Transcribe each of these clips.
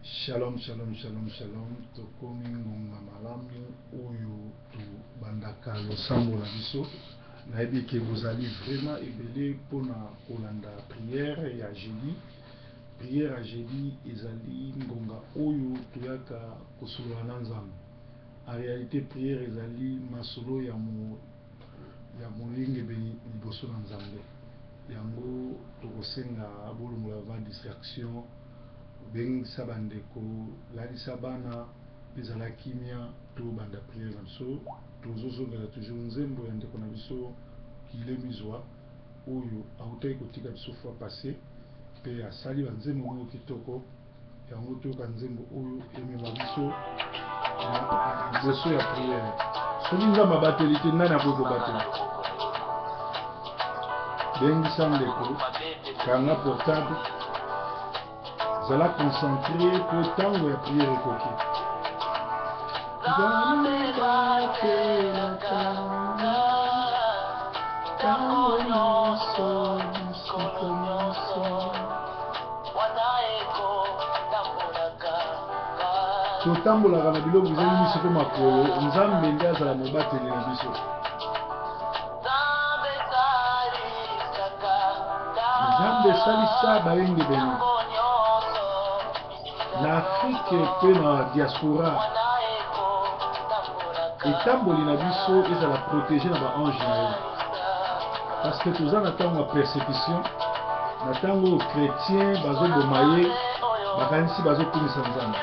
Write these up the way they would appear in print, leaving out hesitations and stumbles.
Shalom, shalom, shalom, shalom. Tokomi ngonga malamu oyo to bandaka losambo na biso. Nayebi ke bozali vraiment ebele pona kolanda prière ya jeudi. Prière ya jeudi ezali ngonga oyo toyaka kosolola na Nzambe. En réalité prière ezali masolo ya molenge liboso na Nzambe. Yango tokosenga bolongola va distraction. Beng sabandeko lalisa bana bezala kimia to banda prière na biso tozozongela toujours nzembo ya ndeko na biso kile mizwa oyo autai kotika biso fois passé pe asali banzembo moko kitoko yango toyoka nzembo oyo emema biso na liboso ya prière soki nzambe abateli te nani akoki kobatela bengisa ndeko kanga portable zala concentré pour tango ya prière ekoki totambolaka na biloko ezali miso mpe makolo nzambe nde azala mobateli na biso nzambe esalisa bayenge beni na Afrique pe na diaspora etamboli na biso ezala protégé na ba ange na ye parce que toza na ntango ya persécution na ntango chrétien bazoboma ye bakanisi bazokumisa Nzambe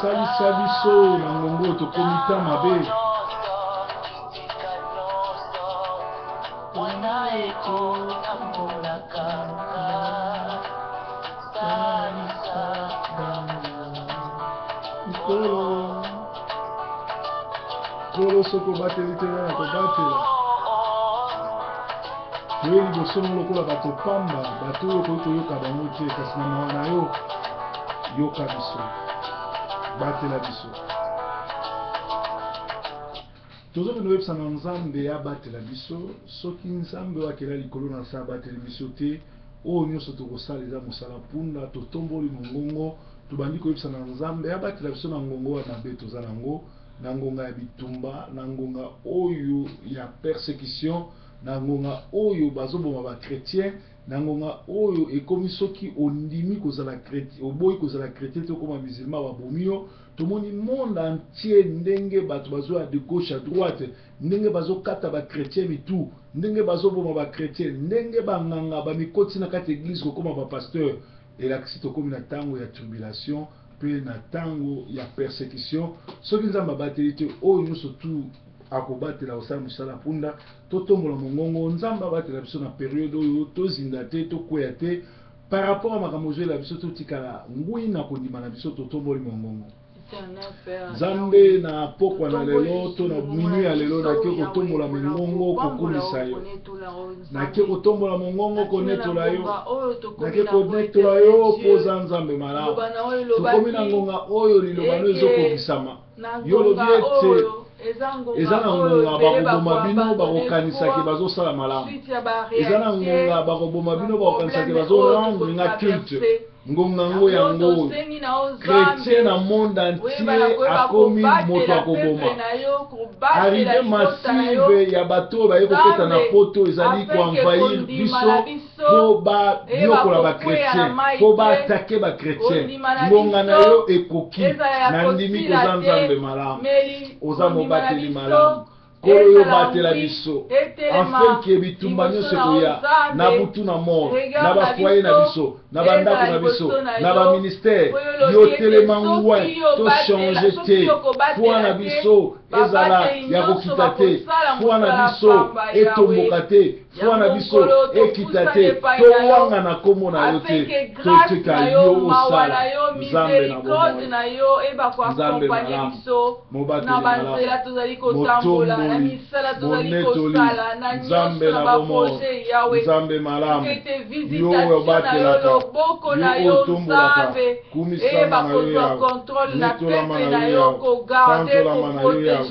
salisa biso na ngongo tokomita mabe kolo soko bateli te wana kobatela toye liboso mo lokola bato pamba bato oyo koki koyoka bango te kasi na mawa na yo yoka biso batela biso tozokende koyebisa na Nzambe abatela biso soki Nzambe wakela likolo na se abateli biso te oyo nyonso tokosala eza mosala mpunda totomboli mongongo tobandi koyebisa na Nzambe abatela biso na ngongo ya mabe toza nango na ngonga ya bitumba na ngonga oyo ya persécution na ngonga oyo bazoboma ba chrétien na ngonga oyo ekomi soki ondimi kozala chrétien oboyi kozala chrétien to koma musulman babomi yo tomoni monde entier ndenge bato bazoya de gauche à droite ndenge bazokata ba chrétien mitu ndenge bazoboma ba chrétien ndenge banganga bamikoti na kati église kokoma ba pasteur elakisi tokomi na tango ya tribulation pe na tango ya persécution soki Nzambe abateli te oyo nyonso tu akobatela osala mosala mpunda totombola mongongo Nzambe abatela biso na période oyo tozinda te tokweya te par rapport a makambo ozoyela biso totikala ngwi na kondima na biso totomboli mongongo Nzambe na pokwa na lelo to na minui ya lelo nake kotombola mongongo kokumisa yo nake kotombola mongongo konetola yo nake konetola yo poza Nzambe malamu tokomi na ngonga oyo lilobano ezokobisama yo lobi ete eza na ngonga bakoboma bino bakokanisaki bazosala malamu eza na ngonga bakoboma bino bakokanisaki bazorendre nga culte ngongango yango chrétien na monde entier akomi moto akoboma arrivé massive ya bato baye kokota na poto ezali koenvahir biso po banyokola bakretien po baatake bakretien ngonga na yo ekoki na ndimi koza nzambe malamu oza mobateli malamu kolo yo batela biso afin ke bitumba nyonso ekoya na butu na mort na bafoye na biso na bandako na biso na baministère yo telema ngwe to change te foi na biso ezala ya kokita te foi na biso etomboka te foi na biso ekita te towanga na kombo na yo te totika yo osala nzambe na bomoi nzambe malamu mobateli malamu monetoli nzambe na bomoi nzambe malamu yo obatelaka yo otombolaka kumisama na yo yawo netolama na yo yawo santolama na yo yawo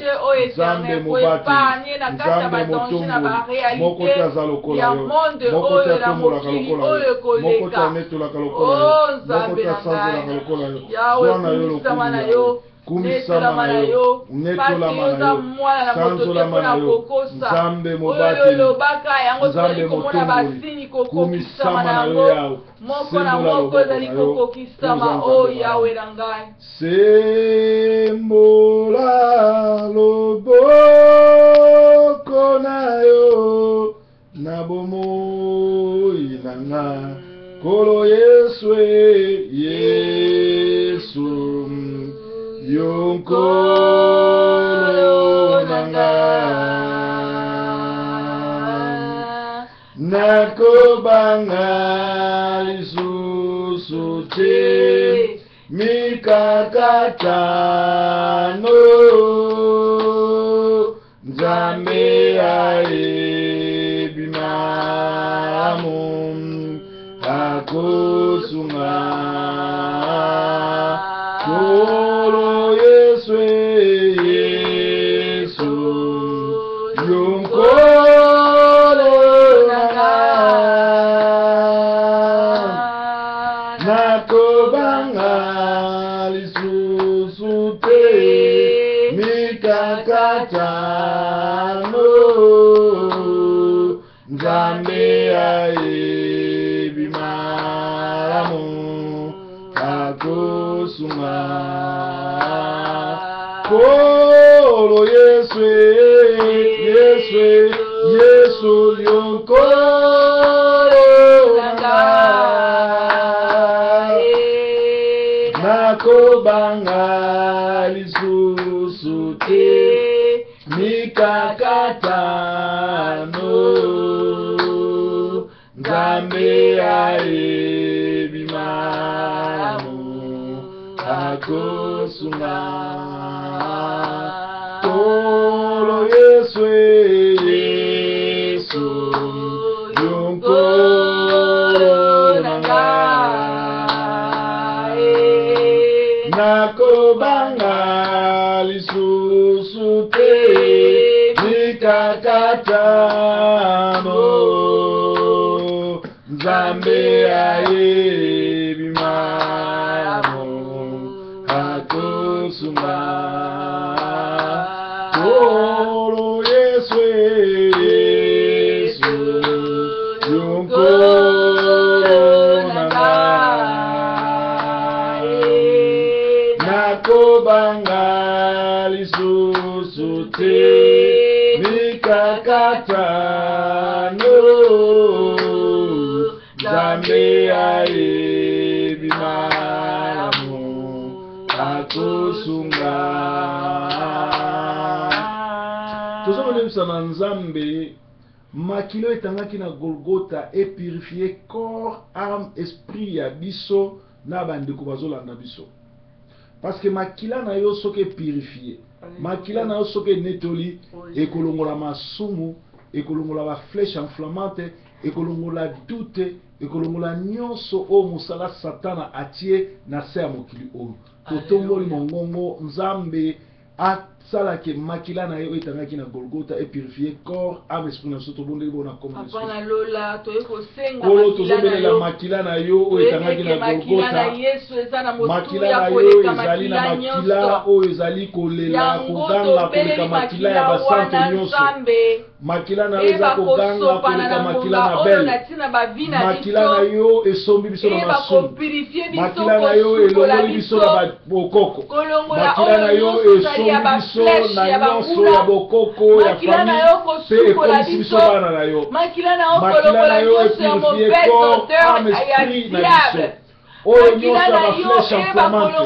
nzambe mobateli nzambe motomboli moko te aza lokola yo moko te atombolaka lokola yo moko te anetolaka lokola yo moko te asanzolaka lokola yo zwa na yo lokumu na yo kumisama na yo netolama na yo sanzolama na yo nzambe mobateli nzambe motomboli kumisama na yo yawo sembola loboko na yo sembola loboko na yo na bomoi na nga kolo Yesu Yesu yonkolo na nga nakobanga lisusu te mikakatano nzambe ayebimamu akosunga kolo Yesu Yesu yonkolo nakobanga lisusu te mikakatano nzambe ayebimamu akosunga kolo Yesu Yesu Yesu yonkolo nakobanga lisusu te mikakatano nzambe ayebimamu akosunga kolo Yesu Yesu yonkolo nanga nakobanga lisusu te mikakatano nzambe ayebimamu akosunga kolo Yesu Yesu yonkolo nanga nakobanga lisusu te mikakatano nzambe ayebimamu akosunga tozokolemisa na nzambe makilo etangaki na Golgotha epurifie corps âme esprit ya biso na bandeko bazolanda biso parce que makila na yo soki purifié makila na yo soki netoli ekolongola masumu ekolongola ba flèche inflammante ekolongola doute ekolongola nyonso o musala satana atie na se ya mokili oyo totomboli mongongo nzambe sala ke makila na yo etangaki na Golgotha et purifier corps âme esprit na soto bonde bona comme apana lola to eko senga kolo tozobelela makila na yo etangaki na Golgotha makila na yo ezali na makila oyo ezali kolela koganga koleka makila ya basante nyonso makila na yo eza koganga koleka makila na bele makila na yo esombi biso na masumu makila na yo elongoli biso na bokoko makila na yo esombi biso na nyonso ya bokoko ya famille mpe ekomisi biso bana na yo makila na yo epurifie corps âme esprit na biso oyo nyonso ya baflèche enflammante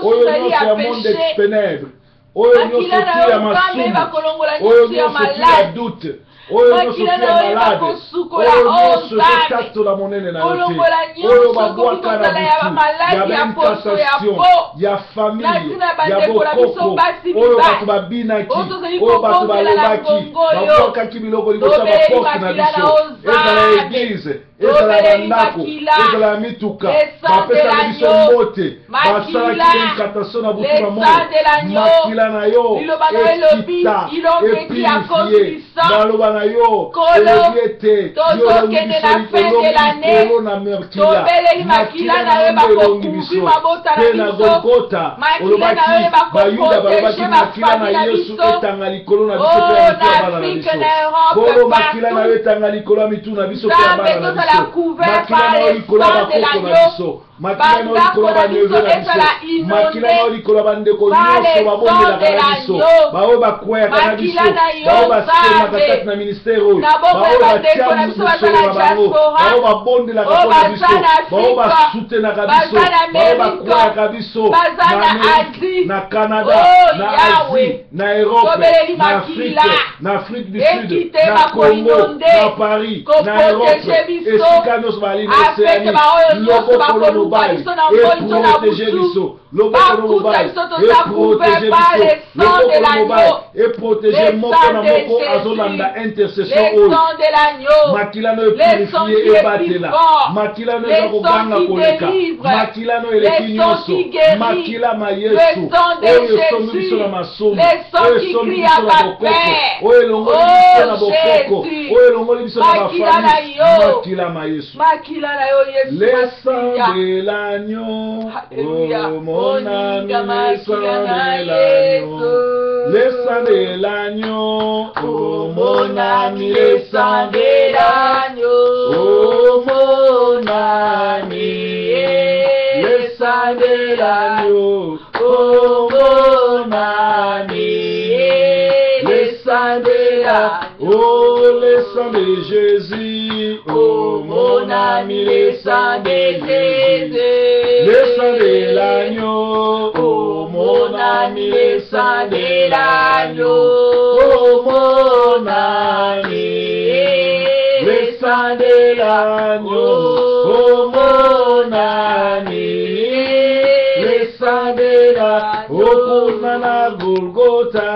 oyo nyonso ya monde ténèbre oyo nyonso ti ya masumu oyo nyonso ti ya doute oyo nyonso ti ya malade oyo nyonso ezotatola monene na yo te oyo babwaka na butu ya baincantation ya famille ya bokoko oyo bato babinaki oyo bato balobaki babwakaki biloko liboso ya baporte na biso ezala eglize ezala bandako ezala mituka bapesaki biso mbote basalaki incantation na butu na moyo makila na yo ekita epurifie baloba na yo elobi ete yo elongi biso likolo na makila na yo nde elongi biso mpe na Golgotha olobaki bayuda balobaki makila na Yesu etanga likolo na biso mpe ya mitu ya bana na biso kolo makila na yo etanga likolo ya mitu na biso mpe ya bana na biso makila na yo likolo ya bakoko na biso makila na yo likolo ya baneve na biso makila na yo likolo ya bandeko nyonso babondelaka na biso baoyo bakweyaka na biso baoyo basemaka kati na ministere oyo baoyo batia mosolo na bango baoyo babondelaka mpo na biso baoyo basutenaka biso baoyo bakweyaka biso na Amerike na Canada na Asie na Europe na Afrique du Sud na Congo na Paris na Europe esika nyonso bali na Océanie loboko mobali eprotéger biso loboko mobali eprotéger biso loboko mobali eprotéger moko na moko azolanda intercession oyo makila no epurifie ebatela makila no eza koganga koleka makila no eleki nyonso makila ma Yesu oyo esombi biso na masumu oyo esombi biso na bokoko oyo elongoli biso na bokoko oyo elongoli biso na bafamille makila ma Yesu le sang de l'agneau oh mon ami le sang de l'agneau le sang de l'agneau oh mon ami le sang de l'agneau oh mon ami le sang de l'agneau oh mon ami le sang de l'agneau oh le sang de Jésus oh mon ami le sang de Jésus le sang de l'agneau oh mon ami le sang de l'agneau oh mon ami le sang de l'agneau oh mon ami le sang de l'agneau oh kuna na Golgotha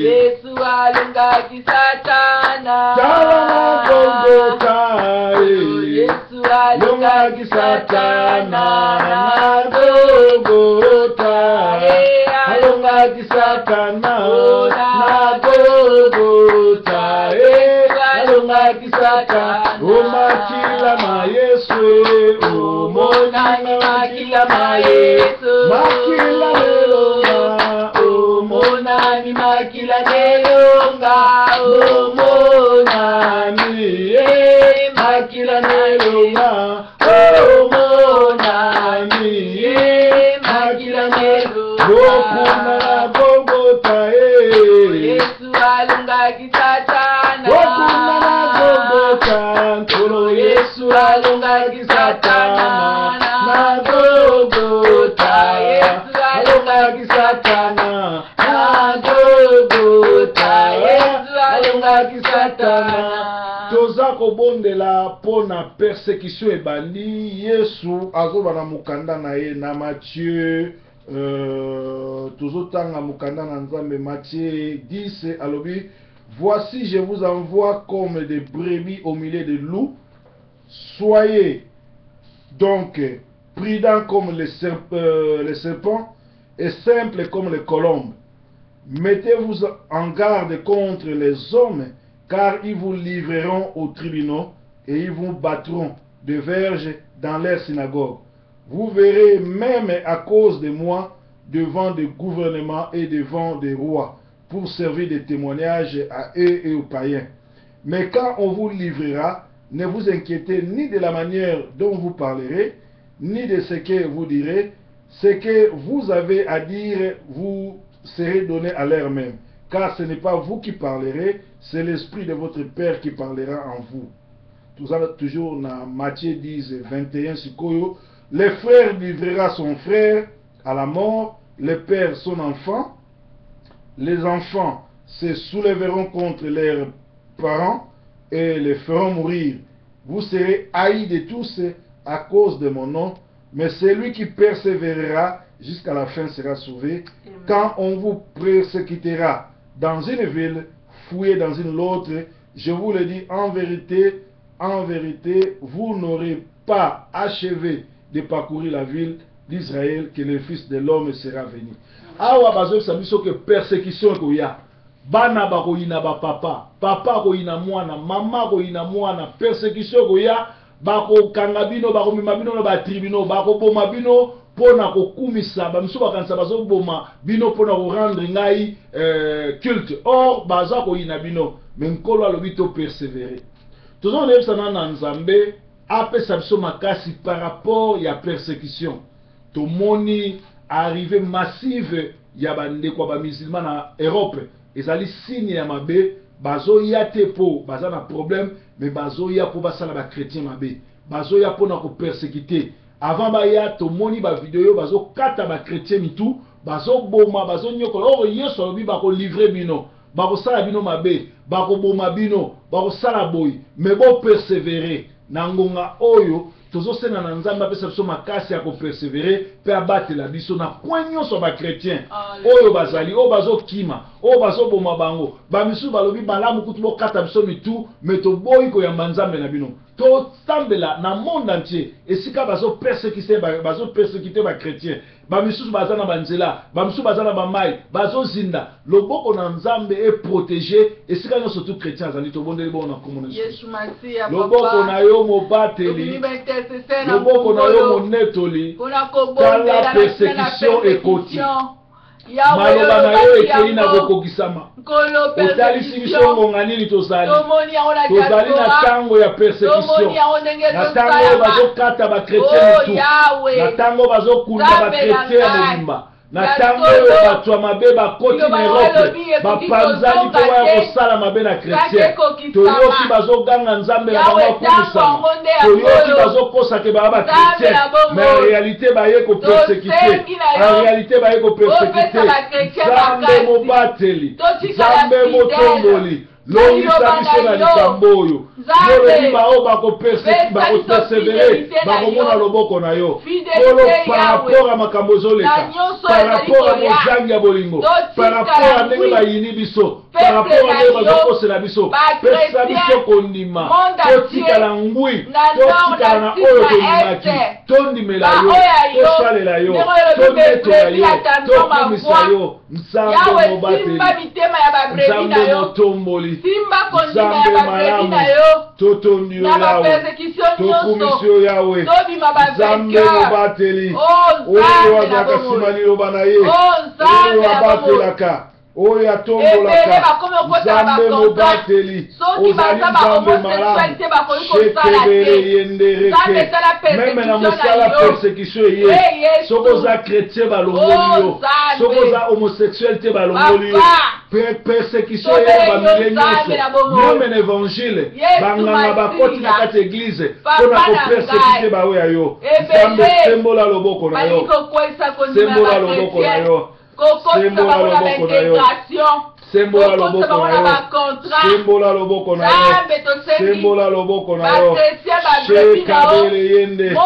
Yesu alungaki Satana na Golgotha Yesu alungaki Satana na Golgotha alungaki Satana na Golgotha alungaki Satana o makila ma Yesu o monani makila ma Yesu makila melonga o monani makila melonga o monani makila melonga o monani makila melonga okuna na Golgotha Yesu alungaki Satana okuna na Golgotha nkolo Yesu alungaki Satana na Golgotha Yesu alungaki Satana na Golgotha Yesu alungaki Satana toza kobondela pona persécution ebandi Yesu azoba na mukanda na ye na Matthieu tozotanga mukanda na Nzambe Matthieu 10 alobi voici je vous envoie comme des brebis au milieu de loups soyez donc prudents comme les serpents et simples comme les colombes Mettez-vous en garde contre les hommes, car ils vous livreront aux tribunaux et ils vous battront de verges dans leurs synagogues. Vous verrez même à cause de moi devant des gouvernements et devant des rois pour servir de témoignage à eux et aux païens. Mais quand on vous livrera, ne vous inquiétez ni de la manière dont vous parlerez, ni de ce que vous direz. Ce que vous avez à dire vous serez donné à l'heure même. Car ce n'est pas vous qui parlerez, c'est l'Esprit de votre Père qui parlera en vous. Toujours dans Matthieu 10, 21, le frère livrera son frère à la mort, le père son enfant, les enfants se soulèveront contre leurs parents et les feront mourir. Vous serez haïs de tous à cause de mon nom, mais celui qui persévérera jusqu'à la fin sera sauvé. Amen. Quand on vous persécutera dans une ville, fouillez dans une autre. Je vous le dis en vérité, vous n'aurez pas achevé de parcourir la ville d'Israël que le Fils de l'homme sera venu. Awa bazo sabiso que persécution koya. Bana bakoyina ba papa koyina mwana, mama koyina mwana, persécution koya, bako kangabino, bako mimabino na ba tribunaux, bako boma bino pona kokumisa, ba miso bakanisa bazo boma bino pona ko rendre ngai culte. Or baza koyina bino, mais nkolo alobi to persévérer. Toujours les sana na Nzambe apé sabiso makasi par rapport ya persécution. To moni arrivée massive ya bande kwa ba musulman na Europe. Ezali signe ya mabe, bazo ya te po, baza na problème, mais bazo ya po basala ba chrétien mabe. Bazo ya po na ko persécuter. Avant ba ya to moni ba vidéo bazo kata ba chrétien mitu, bazo boma, bazo nyoko. Or yeso lobi ba ko livrer bino, ba ko sala bino mabe, ba ko boma bino, ba ko sala boy, mais bo persévérer. Nangonga oyo tozo sena na Nzambe apesa biso makasi ya ko persévérer pe abatela biso na kwenyo so ba chrétien oyo bazali o bazo kima o bazo boma bango ba misu balobi balamu kutu bo kata biso mitu meto boy ko ya Nzambe na bino to sambela na monde entier esika bazo persécuter ba chrétien ba misu bazana banzela ba misu bazana ba mai bazo zinda loboko na Nzambe est protégé esika no surtout chrétien azali to bondeli bona communauté Yesu Masia papa loboko na yo mobateli loboko na yo monetoli la persécution ekoti maloba na yo ekeli na kokokisama otalisi biso ngonga nini tozali na tango ya persécution na tango oyo bazokata bakretien mitu na tango bazokunda bakretien ya mobimba na tango oyo bato ya mabe bakoti na Europe bapanzani mpo baya kosala mabe na chrétien toyoki bazoganga Nzambe na bango akumisama toyoki bazokosake baya bachrétien mais en réalité baye kopersécuter en réalité baye kopersécuter Nzambe mobateli Nzambe motomboli longisa biso na likambo oyo yolobi bao bakopersévérer bakomona loboko na yo kolo par rapport a makambo ezoleka par rapport a mozangi ya bolingo par rapport a ndenge bayini biso par rapport a ndenge bazokosela biso pesa biso kondima totikala ngwi totikala na oyo tondimaki tondimela yo tosalela yo tonetola yo tokumisa yo Nzambe mobateli Nzambe motomboli Nzambe malamu totondi yo yawe tokumisi yo yawe Nzambe mobateli oyo azaka nsima liloba na ye oyo abatelaka oyo atombolaka Nzambe mobateli ozali Nzambe malamu shekebele yendereke meme na mosala persécution ye soko oza chrétien balongoli yo soko oza homosexuel te balongoli yo persécution ye bamile nyonso meme na évangile banganga bakoti na kati église mpona kopersécuter baoya yo Nzambe sembola loboko na yo sembola loboko na yo sembola loboko na yo sembola loboko na yo sembola loboko na yo sembola loboko na yo shekabele yende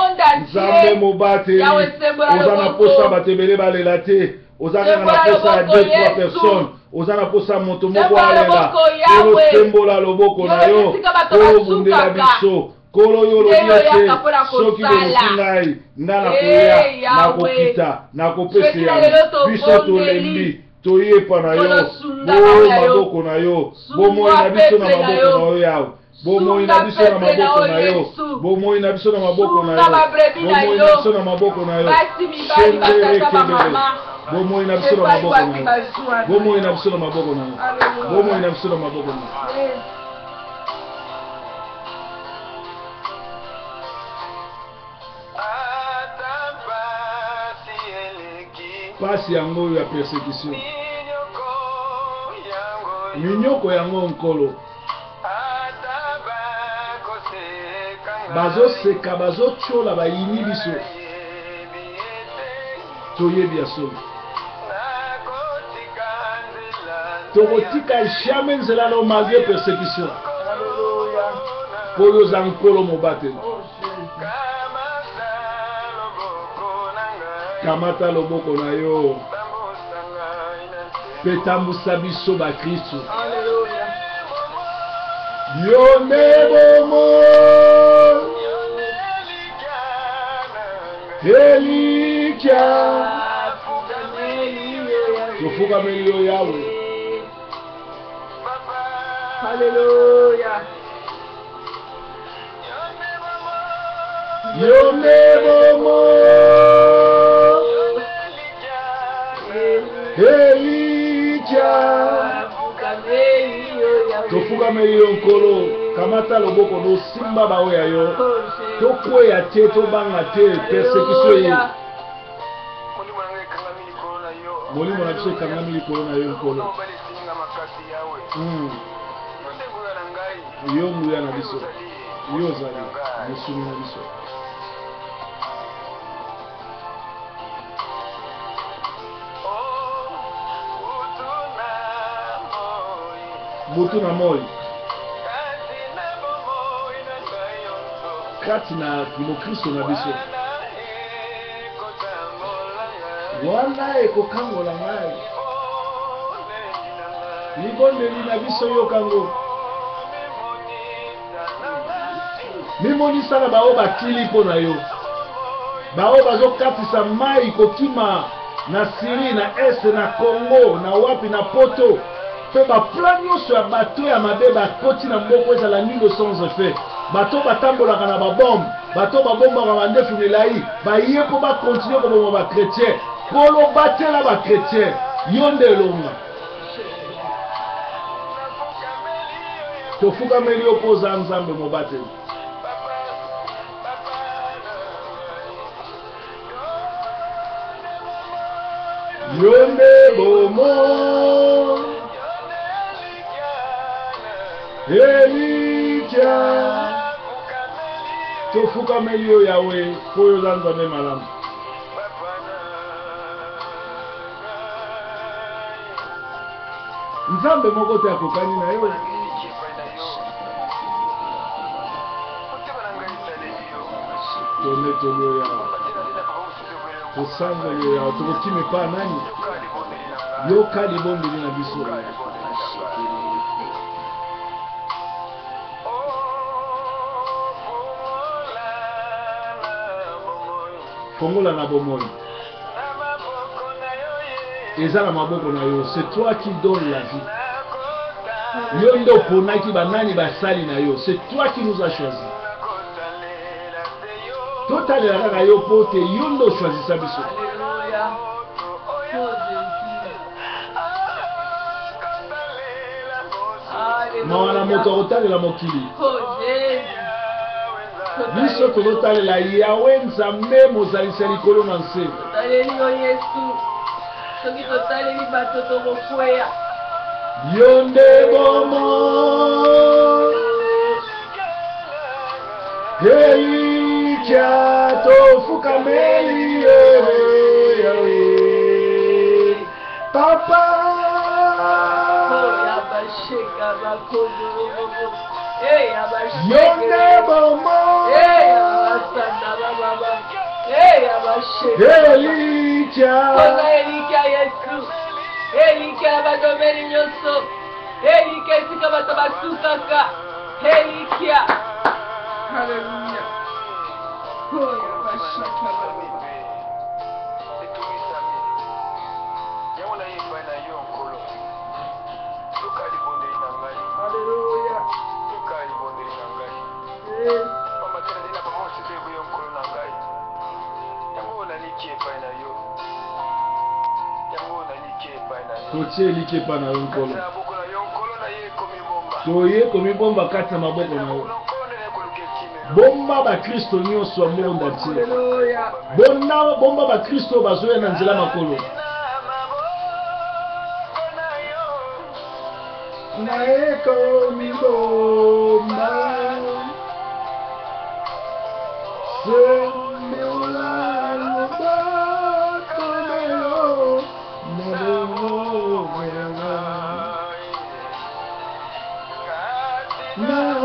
Nzambe mobateli oza na posa batebele balela te oza kaka na posa ya 2-3 personnes oza na posa moto moko alela kolo sembola loboko na yo kolo bundela biso kolo yo lobi ete soki boluki ngai nga na koya na kokita na kopesa yango biso tolembi toyepa na yo Bonosunda boyo na yo. maboko na yo Sungwa bomoi na biso na pepe na maboko yo. na yo yawe bomoi na Sunga biso na pepe na maboko yo, na yo Yesu. bomoi na biso na maboko na Sunga yo babrebi na bomoi yo. na biso na maboko na yo Basi mibali batata bamama. bomoi na biso na Epai maboko na basi yo bazwa. bomoi na biso na maboko na yo Alléluia. bomoi na biso na maboko na yo Yes. pasi yango oyo ya persécution minyoko yango nkolo bazoseka bazotyola bayini biso toyebi ya solo tokotika jamais nzela no malgré persécution po oyo oza nkolo mobateli kamata loboko na yo mpe tambusa biso bakristu yo nde bomo elikya tofukameli yo yawe Alléluia. yo nde bomo elikya tofukameli yo nkolo kamata loboko nosimba baoya yo tokweya te tobanga te persécution ye molimo na biso ekangami likolo na yo nkolo yo nguya na biso yo ozali mosuni na biso butu na moi kati na kimokristo na biso wana ekokangola ngai libondeli na biso yokango mimonisa na bao bakili mpo na yo bao bazokatisa mai kokima na Syrie na este na Congo na wapi na poto mpe baplan nyonso ya bato ya mabe bakoti na mboko ezala nilo sans effet bato batambolaka na babombe bato babombaka bandefu milai baye mpo bakontinue koboma bakretien mpo lobatela bakretien yo nde elonga tofukameli yo mpo oza nzambe mobateli yo nde bomo elikya tofukameli yo yawe mpo oyo oza nzambe malamu nzambe moko te akokani na yo tonetoli yo yawe tosangeli yo yawe tokokima epa nani yoka libondeli na biso fongola na bomoi eza na maboko na yo c'est toi qui donne la vie yo nde oponaki banani basali na yo c'est toi qui nous a choisi totalela kaka yo mpo te yo nde ochoisisa biso mawa na moto akotalela mokili biso tozotalela yawe nzambe mozalisa likolo na nse totaleli yo Yesu soki totaleli bato tokokweya yo nde bomo elikya tofukameli yawe papa yabasheka bakodo yo nde bomo yabasanda bababa yabasheka elikya koza elikya Yesu elikya badomeli nyonso elikya esika bato basukaka elikya haleluya yabasheka bababa totie elike epai na yo nkolo toye komibomba kati na maboko na yo bomba bakristo nyonso ya monde atie bomba bakristo bazoya na nzela makolo naye komibomba sembeola loboko na yo na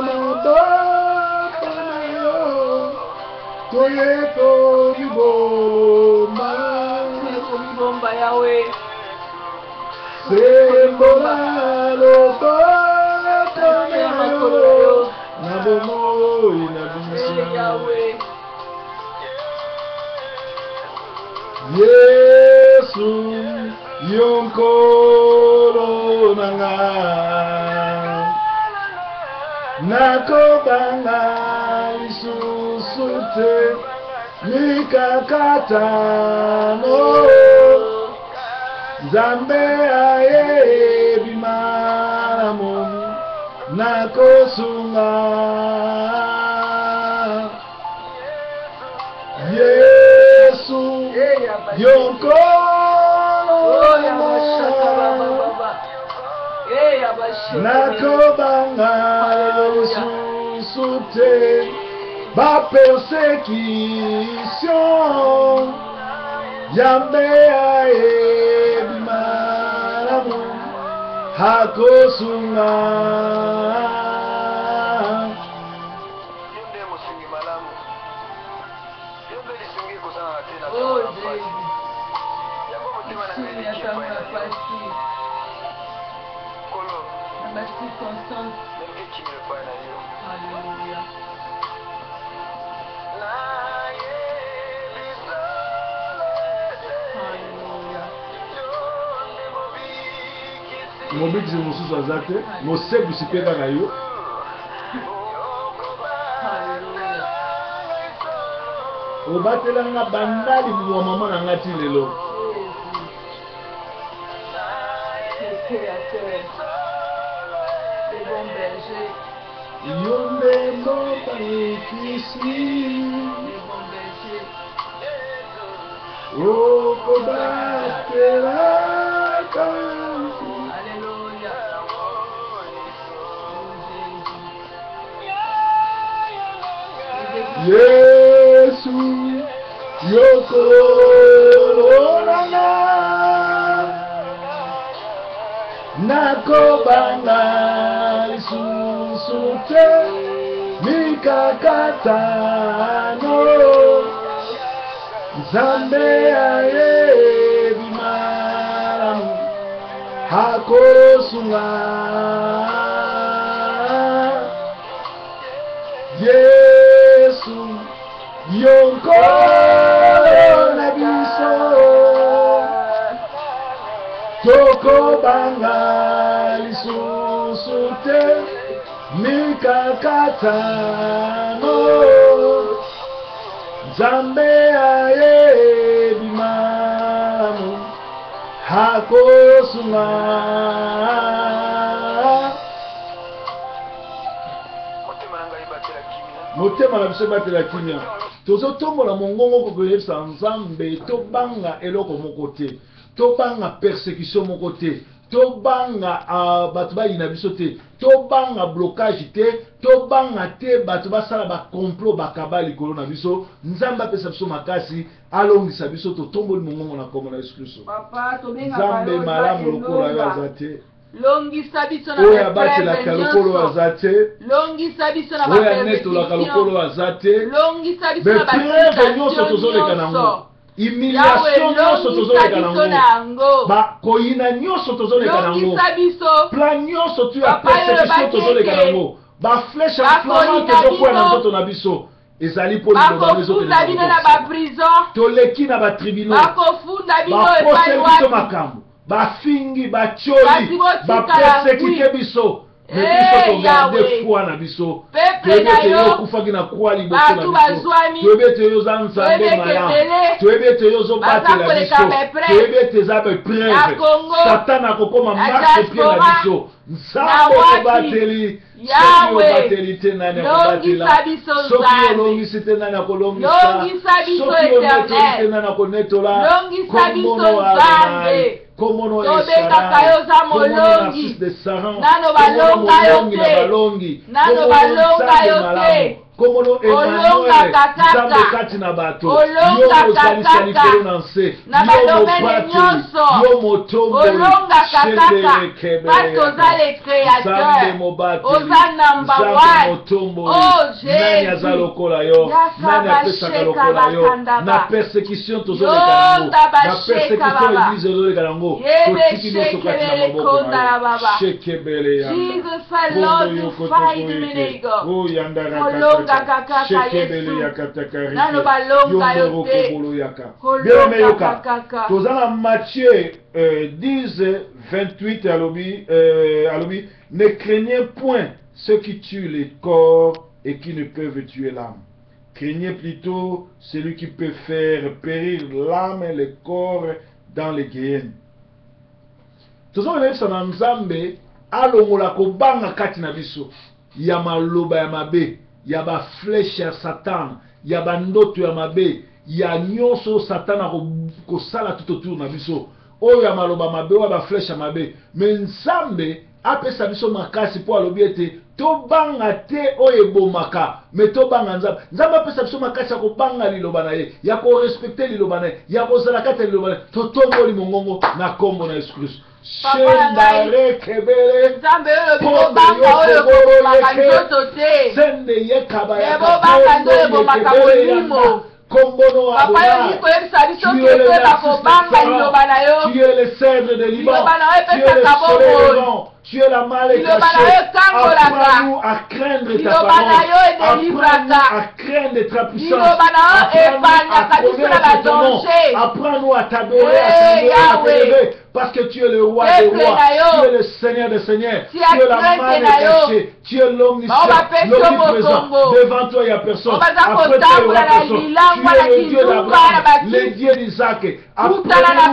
maboko na yo toye komibomba yawe sembola loboko na yo na bomoi na biso yawe Yesu yonkolo nanga nakobanga lisusu te mikakatano Nzambe ayebi malamu nakosunga Yesu yonkolo nakobanga lisusu te bapersécution Nzambe ayebi malamu hakosunga mobikisi mosusu aza te mosebisi mpe kaka yo obatelanga bandali mwa mama na nga ti lelo yo nde mobikisi okobatelaka Yesu yokolo nanga nakobanga lisusu te mikakatano Nzambe ayebi malamu hakosunga Yesu yonkolo na biso tokobanga lisusu te mikakatano Nzambe ayebi malamu hakosunga motema na biso batela kimia tozotombola mongongo kokoyebisa Nzambe tobanga eloko moko te tobanga persécution moko te tobanga bato bayina biso te tobanga blocage te tobanga te bato basala bacomplot bakaba likolo na biso Nzambe apesa biso makasi alongisa biso totomboli mongongo na kombo na Yesu Kristo Nzambe malamu lokola yo aza te longisa biso na oyo abatelaka lokolo aza te longisa biso na oyo anetolaka lokolo aza te longisa biso na bepreve nyonso tozoleka nango humiliation nyonso tozoleka nango bakoyina nyonso tozoleka nango plan nyonso tu ya persécution tozoleka nango baflèche inflammante tozokwea na nzoto na biso ezali mpo toleki na batribunal bakoseli biso makambo bafingi batioli bapersekite biso mais biso togarde foi na biso toyebi ete yo okufaki na kwa liboso na biso toyebi ete yo oza nzambe malamu toyebi ete yo ozobatela biso toyebi ete eza bepreve satana akokoma marche pie na biso nzambe okobateli soki obateli te nani akobatela soki olongisi te nani akolongisa soki onetoli te nani akonetola komono adonai komono esharai komono na fils de saran komono molongi na balongi komono nzambe malamu komono Emmanuel nzambe kati na bato yo ozalisa likolo na nse yo mobateli yo motomboli nzambe mobateli nzambe motomboli nani aza lokola yo nani apesaka lokola yo na persécution tozoleka yango na persécution église ezoleka yango totiki nyonso kati na maboko na yo shekebele yanda kondo yo kotokoyeke o yandara shekebele yakatakari yondoro kobolo yaka bien meyoka tozana Matthieu 10 28 alobi ne craignez point ceux qui tuent le corps et qui ne peuvent tuer l'âme. Craignez plutôt celui qui peut faire périr l'âme et le corps dans les guéhennes. Tozolesa na Nzambe alongola kobanga kati na biso ya maloba ya mabe ya ba flèche ya Satan ya ba ndoto ya mabe ya nyonso Satana kosala tout autour na biso oyo ya maloba mabe wa ba flèche ya mabe mais Nzambe apesa biso makasi po alobi ete tobanga te oyo ebomaka mais tobanga Nzambe. Nzambe apesa biso makasi ya kobanga liloba na ye ya korespecte liloba na ye ya kozala kati ya liloba na ye totomboli mongongo na kombo na Yesu Kristo. Shendare kebele Nzambe oyo bobanga oyo kobomaka nzoto te sende ye kabaya bobanga nzoto ebomaka molimo kombono adonai tu es le cèdre de Liban, tu es le soleil levant, tu es la malle cachée. Apprends-nous à craindre ta parole, apprends-nous à craindre ta puissance, apprends-nous à connaître ton nom, apprends-nous à t'adorer, à t'élever, parce que tu es le roi des rois, tu es le Seigneur des seigneurs, tu es la malle cachée, tu es l'omniscient, l'omniprésent. Devant toi il n'y a personne, après toi il n'y aura personne. Tu es le Dieu d'Abraham, le Dieu d'Isaac. Apprends-nous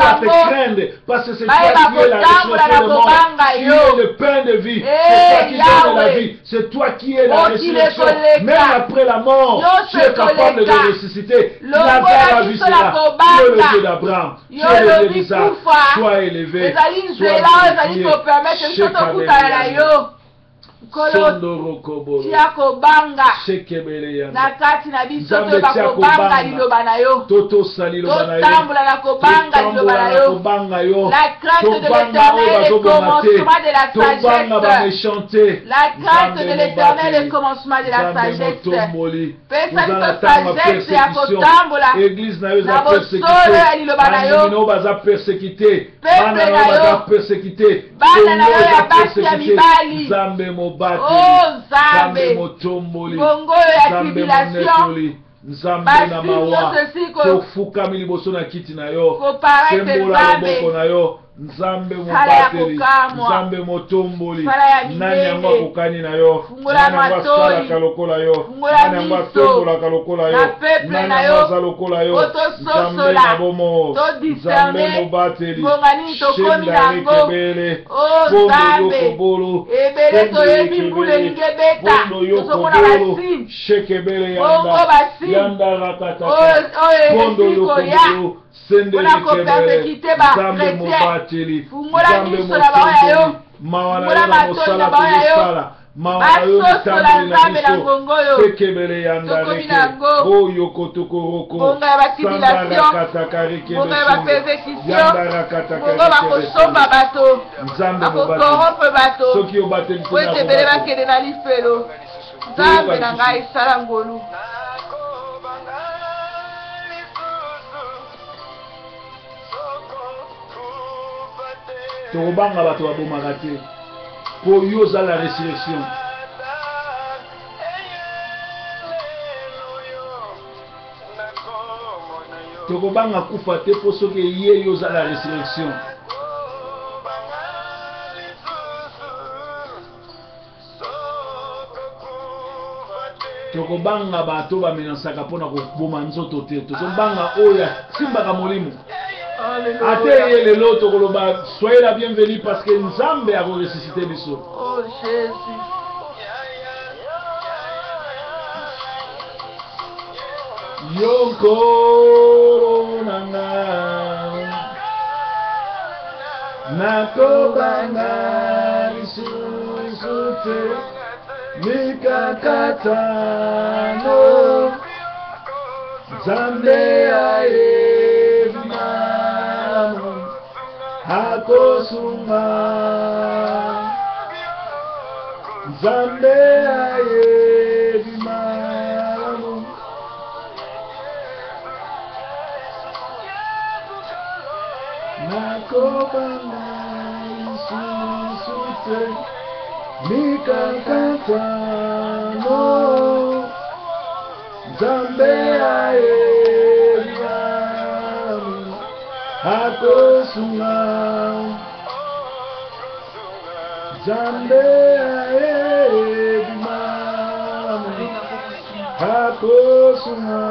à te craindre, parce que c'est toi qui es la résurrection du monde, tu es le pain de vie, c'est toi qui donne la vie, c'est toi qui es la résurrection. Même après la mort, tu es capable de ressusciter. Lazare a vu cela, tu es le Dieu d'Abraham, tu es le Dieu d'Isaac, sois élevé, tia kobanga na kati na biso to bakobanga liloba na yo totambola na kobanga liloba na yo la crainte de l'éternel est le commencement de la sagesse la crainte de l'éternel est le commencement de la sagesse pesa biso sagesse ya kotambola na bosolo ya liloba na yo peuple na yo bana na yo ya basi ya mibali oh Nzambe bongo ya tribulation Nzambe na mawa tofukami liboso na kiti na yo sembola loboko na yo Nzambe mobateli Nzambe motomboli nani yango akokani na yo nani yango asalaka lokola yo nani yango atombolaka lokola yo nani yango aza lokola yo Nzambe na bomo Nzambe mobateli shendari kebele bondo yokobolo bondo yokobolo shekebele yanda rakataka bondo yokobolo sendeli kebele Nzambe mobateli Nzambe motomboli mawana yo na mosala tozosala mawana yo mitamboli na biso tekebele yanda reke oyo kotokoroko sandarakatakarike yanda rakatakarike Nzambe mobateli soki obateli Nzambe na ngai sala ngolu tokobanga bato babomaka te po yo oza la résurrection tokobanga kufa te po soki ye yo oza la résurrection tokobanga bato bamenasaka mpona koboma nzoto te tozobanga oyo asimbaka molimo ate ye lelo tokoloba soyez la bienvenue parce que nzambe akoresuscite biso. Oh Jésus. Yokoro nanga nakobanga lisusu te mikakatano Nzambe ayebi malamu akosunga Nzambe ayebi malamu nakobanga lisusu te mikakatano Nzambe ayebi malamu akosunga Nzambe ayebi malamu akosunga.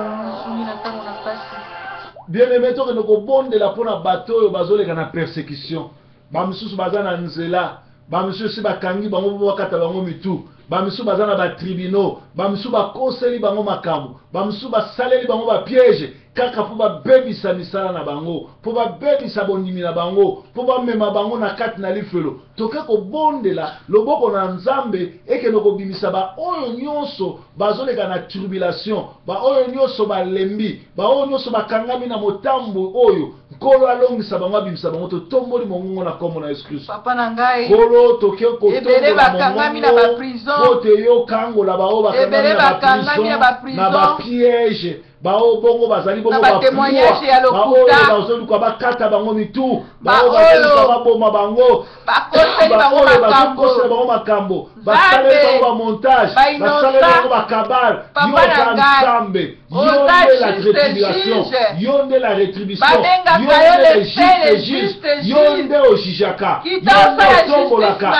Bien-aimé, toke nokobondela mpona bato oyo bazoleka na persécution. Bamisusu baza na nzela, bamisusu bakangi bango mpo bakata bango mitu, bamisusu baza na batribunaux, bamisusu bakoseli bango makambo, bamisusu basaleli bango bapiège kaka mpo babebisa misala na bango, mpo babebisa bondimi na bango, mpo bamema bango na kati na lifelo. Toke kobondela loboko na Nzambe ekende kobimisa baoyo nyonso bazoleka na tribulation, baoyo nyonso balembi, baoyo nyonso bakangami na motambo oyo Nkolo alongisa bango abimisa bango totomboli mongongo na kombo na Yesu Kristo. Papa na ngai Kolo toke kotombola bakangami na ba prison, kote yo kangola bao bakangami na ba prison, na ba piège bao bongo bazali bongo ba témoignage ya lokuta, bao bazoluka bakata bango mitu, bao bazoluka baboma bango, bakoseli bango makambo, basale bango ba montage, basale bango ba kabal, yo Nzambe, yo la rétribution, yo la rétribution, yo le juste, yo nde ojijaka, yo nde tombolaka,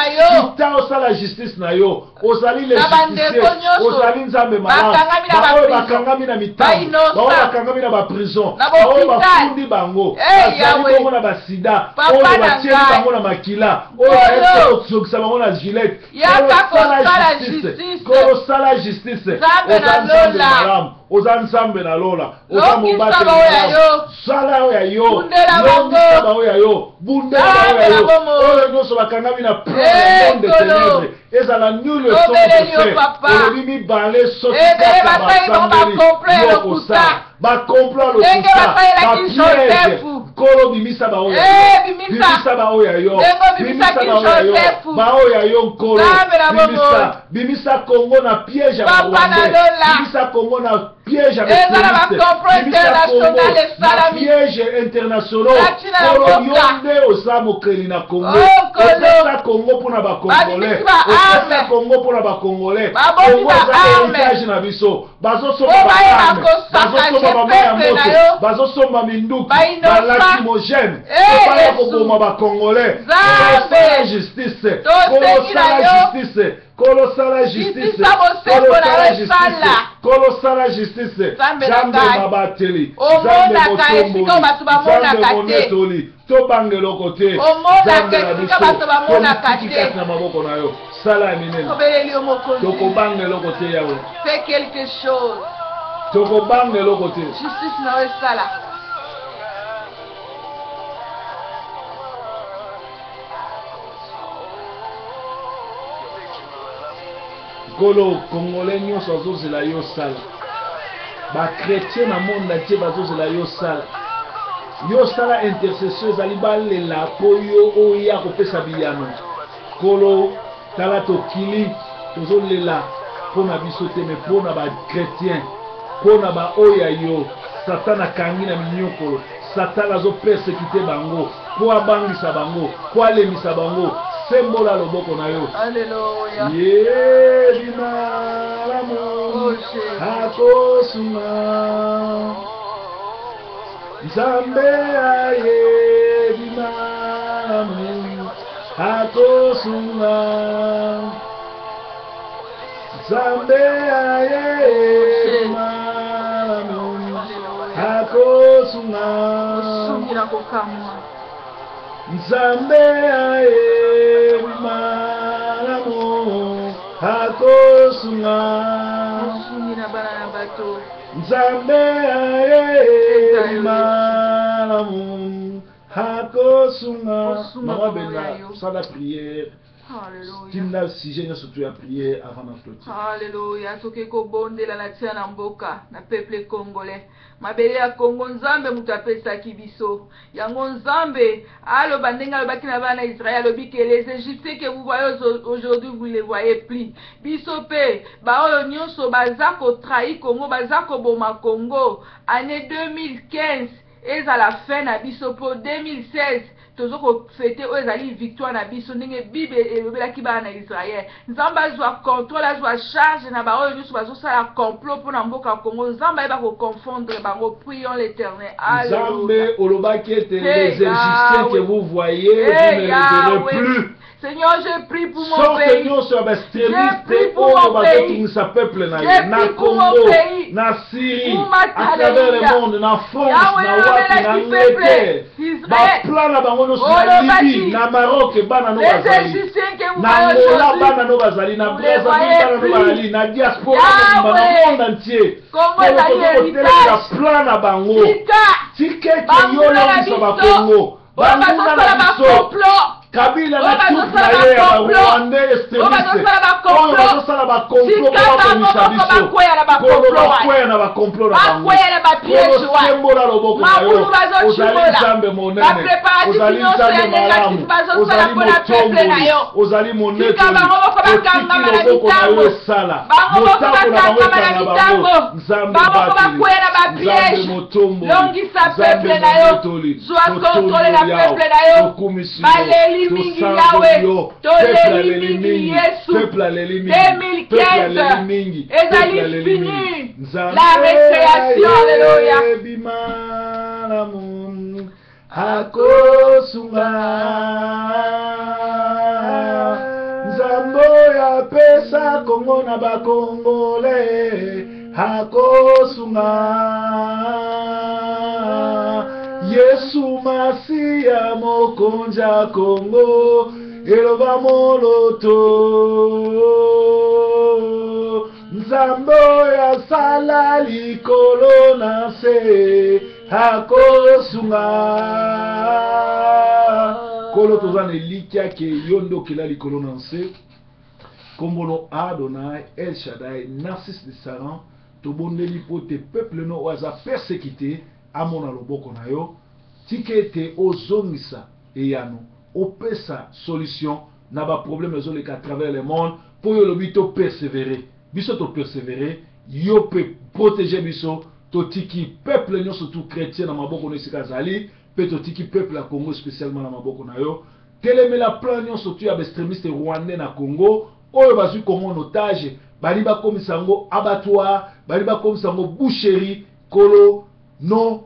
kita osala justice na yo, ozali le justicier, ozali Nzambe malamu, bao bakangami na mitambo, bao bakangami na ba prison, bao bafundi bango, bazali bongo na basida, oyo batieli bango na makila, oyo ezokisa bango na gilet, kolosala justice, oza Nzambe malamu, oza Nzambe na lola, oza mobate malamu, sala oyo ya yo, longisa bao ya yo, bundela bao ya yo, oyo nyonso bakangami na monde de ténèbres, ezala nul son de fait, olobi mibale soki kaka basambeli yo kosala, bakomplot lokuta, bapiège, Nkolo bimisa bao ya yo, bimisa bao ya yo, bimisa bao ya yo, bao ya yo Nkolo, bimisa Kongo na piège ya Rwanda, bimisa Kongo na piège ya bimisa Kongo na piège international, Nkolo yonde oza mokeli na Kongo, opesa Kongo pona ba Congolais, opesa Kongo pona ba Congolais, Kongo za héritage na biso, bazosomba ba bazosomba ba maya moto, bazosomba minduki, lacrymogène, pas koboma ba Congolais, kolosala justice, kolosala justice, kolosala justice, kolosala justice, kolosala justice, Nzambe mabateli, Nzambe motomboli, Nzambe monetoli, tobangeloko te, Nzambe na biso, politikati na maboko na yo, sala ya minene, tokobangeloko te yawe, fais quelque chose, tokobangeloko te, justice na yo sala. Kolo Congolais nyonso azozela yo sala, ba chrétien na monde entier bazozela yo sala, yo sala intercession ezali balela po yo oya kopesa biyano. Kolo tala tokili tozolela mpona biso te, me mpona ba chrétien, mpona ba oya yo Satan akangi na minyokolo, Satan azopersekite bango po abangisa bango, po alemisa bango. Sembola loboko na yo. Alléluia. Yebi malamu akosunga, Nzambe ayebi malamu akosunga, Nzambe ayebi kosunga osungi na kokamwa Nzambe ayebi malamu akosunga osungi na bana na bato Nzambe ayebi malamu akosunga Mama Bella, ça la prière Hallelujah. Tinda sujet surtout à prier avant la clôture. Hallelujah. Toke ko bondela na tia na mboka na peuple congolais. Mabele ya Congo Nzambe mutu apesaki biso. Yango Nzambe aloba ndenge alobaki na bana Israël alobi que les Égyptiens que vous voyez aujourd'hui vous les voyez plus. Biso pe ba oyo nyonso baza ko trahi Congo baza ko boma Congo année 2015 eza la fin na biso pour 2016 tozoko fêter ezali victoire na biso ndenge Bible elobelaki bana na Israël. Nzambe azwa contrôle azwa charge na ba oyo nyonso bazosala complot pour na mboka Congo. Nzambe ayeba ko confondre bango. Prions l'Éternel. Nzambe olobaki ete les Égyptiens que vous voyez vous ne les verrez plus. Seigneur, je prie pour mon pays. Je prie pour mon pays. Je prie pour mon pays. Na Syrie, à travers le monde, na France, na Wapi, na Angleterre. Ba plan na bango no Libye, na Maroc, bana no bazali. Na Angola, bana no bazali. Na Brazzaville, bana no bazali. Na diaspora, na monde entier. Congo na plan na bango. Ticket yo lo biso ba Congo. Bango na biso. Kabila na tout naye ya Rwanda extrémiste. Oyo bazosala ba complot kwa komisa biso. Kolo bakwea na ba complot na bango. Kolo sembola loboko na yo. Ozali Nzambe monene. Ozali Nzambe malamu. Ozali motomboli. Ozali monetoli. Otiki loboko na yo esala. Motango na bango ekana na bango. Nzambe bateli. Nzambe motomboli. Nzambe monetoli. Totomboli yao. Tokumisi yo. Mingi Yahweh, toleli mingi Yesu, 2015, ezali fini, la récréation, alléluia. Akosunga Nzambo ya pesa Kongo na bakongole akosunga Yesu Masia mokonja Kongo eloba moloto Nzambo ya sala likolo na se akosunga Kolo tozana likia ke yondo kila likolo na se Kombono Adonai El Shaddai Narcisse de Saran tobondeli po te peuple no waza persécuté amona loboko na yo tikete ozongisa eyano opesa solution na ba problème ezoleka à travers le monde pour yo lobi to persévérer biso to persévérer yo pe protéger biso to tiki peuple nyonso tout chrétien na maboko no esika zali pe to tiki peuple ya Congo spécialement na maboko na yo telemela plan nyonso tu ya extrémiste rwandais na Congo oyo bazwi Congo en otage bali bakomisa ngo abattoir bali bakomisa ngo boucherie kolo non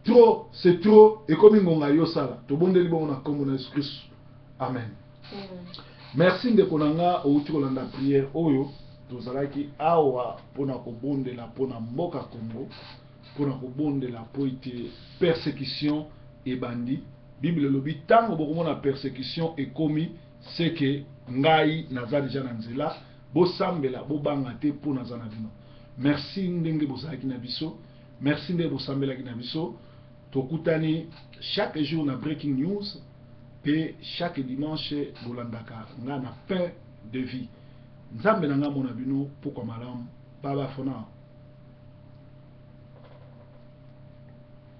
trop c'est trop et comme ngonga yo sala to bondeli bongo na kombo na Jésus Christ amen. Merci de konanga outi kolanda prière oyo tozalaki awa pona kobondela pona mboka Congo pona kobondela po ite persécution et bandi Bible lobi tango bokomona persécution et komi c'est que ngai naza déjà na nzela bosambela bobanga te pona za na bino. Merci ndenge bozalaki na biso. Merci de bosambelaki na biso. Tokutani chaque jour na breaking news et chaque dimanche bolandaka nga na pain de vie. Nzambe na nga mona bino poko malamu baba fona